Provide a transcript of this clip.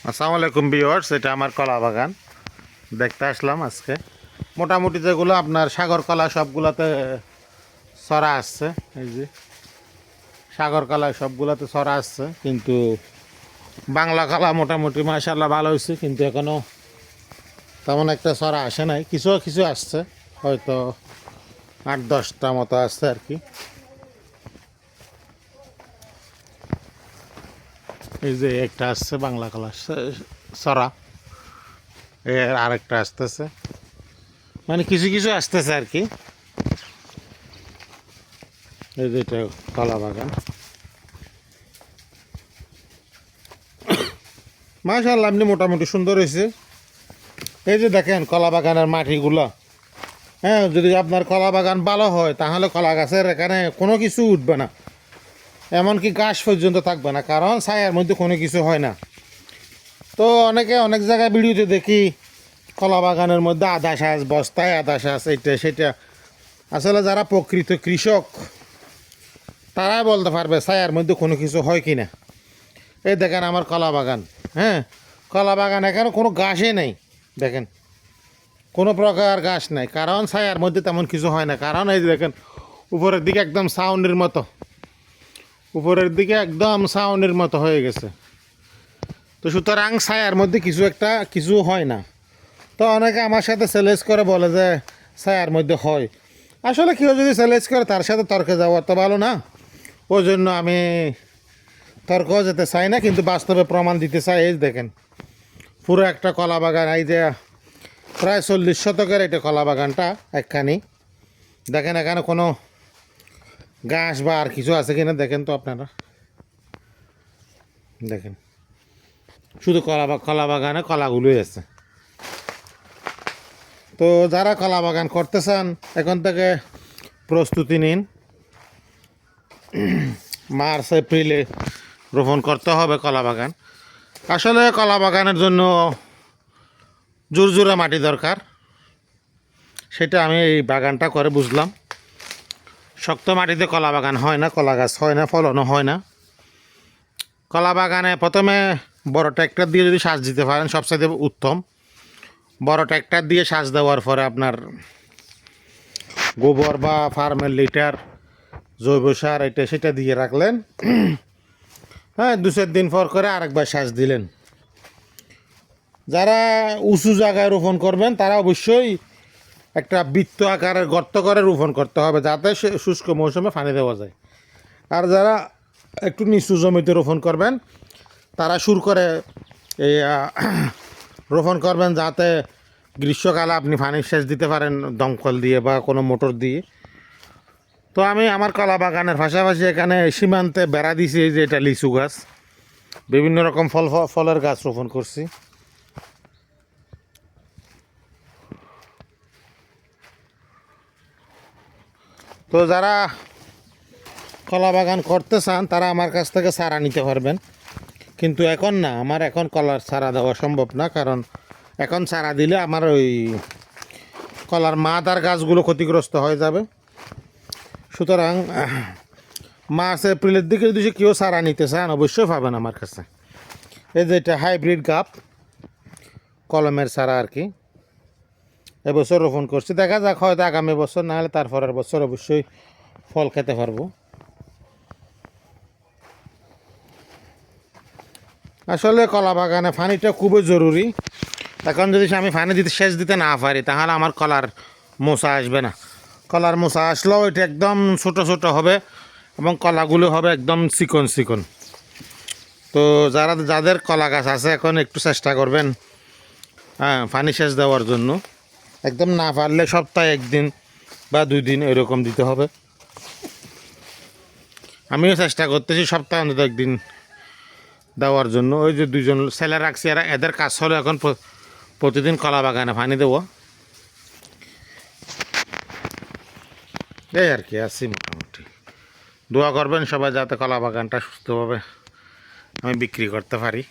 আসসালামু আলাইকুম ভিউয়ার্স, এটা আমার কলা বাগান দেখতে আসলাম আজকে। মোটামুটি যেগুলো আপনার সাগর কলা সবগুলোতে ছড়া আসছে, এই যে সাগর কলা সবগুলোতে ছড়া আসছে, কিন্তু বাংলা কলা মোটামুটি মাশাআল্লাহ ভালো হয়েছে, কিন্তু এখনও তেমন একটা ছড়া আসে নাই। কিছু কিছু আসছে, হয়তো 8-10টা মতো আসছে আর কি। এই যে একটা আসছে বাংলা কলা ছড়া, এর আরেকটা আসতেছে, মানে কিছু কিছু আসতেছে আর কি। এই যে এটা কলা বাগান, মাশাআল্লাহ এমনি মোটামুটি সুন্দর হয়েছে। এই যে দেখেন কলা বাগানের মাটিগুলো, হ্যাঁ, যদি আপনার কলা বাগান ভালো হয় তাহলে কলা গাছের এখানে কোনো কিছু উঠবে না, এমনকি গাছ পর্যন্ত থাকবে না, কারণ ছায়ার মধ্যে কোনো কিছু হয় না। তো অনেক জায়গায় ভিডিওতে দেখি কলা বাগানের মধ্যে আদা শ্বাস, বস্তায় আদা শ্বাস, এটা সেটা। আসলে যারা প্রকৃত কৃষক তারাই বলতে পারবে ছায়ার মধ্যে কোনো কিছু হয় কি না। এই দেখেন আমার কলা বাগান, হ্যাঁ, কলা বাগান এখানে কোনো গাছই নেই, দেখেন কোনো প্রকার গাছ নাই, কারণ ছায়ার মধ্যে তেমন কিছু হয় না। কারণ এই যে দেখেন উপরের দিকে একদম ছাউনির মতো, উপরের দিকে একদম ছাউনির মতো হয়ে গেছে। তো সুতরাং ছায়ার মধ্যে কিছু হয় না। তো অনেকে আমার সাথে চ্যালেঞ্জ করে বলে যে ছায়ার মধ্যে হয়। আসলে কেউ যদি চ্যালেঞ্জ করে তার সাথে তর্কে যাওয়া তো ভালো না, ওই জন্য আমি তর্কও যেতে চাই না, কিন্তু বাস্তবে প্রমাণ দিতে চাই। এই দেখেন পুরো একটা কলা বাগান, এই যে প্রায় 40 শতকের এটা কলা বাগানটা একখানি। দেখেন এখানে কোনো ঘাস বা আর কিছু আছে কিনা দেখেন তো আপনারা, দেখেন শুধু কলা বাগানে কলাগুলোই আছে। তো যারা কলা বাগান করতে চান এখন থেকে প্রস্তুতি নিন, মার্চ এপ্রিলে রোপণ করতে হবে কলা বাগান। আসলে কলা বাগানের জন্য জোরজোড়া মাটি দরকার, সেটা আমি এই বাগানটা করে বুঝলাম। শক্ত মাটিতে কলা বাগান হয় না, কলা গাছ হয় না, ফলনও হয় না। কলা বাগানে প্রথমে বড় ট্র্যাক্টর দিয়ে যদি সাজ দিতে পারেন সবচাইতে উত্তম। বড় ট্র্যাক্টর দিয়ে সাজ দেওয়ার পরে আপনার গোবর বা ফার্মের লিটার, জৈব সার, এটা সেটা দিয়ে রাখলেন, হ্যাঁ, 2-4 দিন পর করে আরেকবার সাজ দিলেন। যারা উঁচু জায়গায় রোপণ করবেন তারা অবশ্যই একটা বৃত্ত আকারের গর্ত করে রোপণ করতে হবে, যাতে শুষ্ক মৌসুমে পানি দেওয়া যায়। আর যারা একটু নিচু জমিতে রোপণ করবেন তারা সুর করে এই রোপণ করবেন, যাতে গ্রীষ্মকালে আপনি পানি সেচ দিতে পারেন দমকল দিয়ে বা কোনো মোটর দিয়ে। তো আমি আমার কলা বাগানের পাশাপাশি এখানে সীমান্তে বেড়া দিছি, এই যে এটা লিচু গাছ, বিভিন্ন রকম ফলের গাছ রোপণ করছি। তো যারা কলা বাগান করতে চান তারা আমার কাছ থেকে চারা নিতে পারবেন, কিন্তু এখন না, আমার এখন কলার চারা দেওয়া সম্ভব না, কারণ এখন চারা দিলে আমার ওই কলার মাদার গাছগুলো ক্ষতিগ্রস্ত হয়ে যাবে। সুতরাং মার্চ এপ্রিলের দিকে যদি কেউ চারা নিতে চান অবশ্যই পাবেন আমার কাছে। এই যে এটা হাইব্রিড গাপ কলমের চারা আর কি, এবছর রোপণ করছি, দেখা যাক হয়তো আগামী বছর না হলে তারপরের বছর অবশ্যই ফল খেতে পারবো। আসলে কলা বাগানে পানিটা খুবই জরুরি। এখন যদি আমি পানি সেচ দিতে না পারি তাহলে আমার কলার মোচা আসবে না। কলার মোচা আসলেও এটা একদম ছোট ছোট হবে এবং কলাগুলো হবে একদম চিকন চিকন। তো যাদের কলা গাছ আছে এখন একটু চেষ্টা করবেন, হ্যাঁ, পানি সেচ দেওয়ার জন্য। একদম না পারলে সপ্তাহে 1 দিন বা 2 দিন এরকম দিতে হবে। আমিও চেষ্টা করতেছি সপ্তাহে অন্তত 1 দিন দেওয়ার জন্য। ওই যে 2জন ছেলে রাখছি, এদের কাজ হলো এখন প্রতিদিন কলা বাগানে পানি দেবো, এই আর কি আছি মোটামুটি। দোয়া করবেন সবাই যাতে কলা বাগানটা সুস্থভাবে আমি বিক্রি করতে পারি।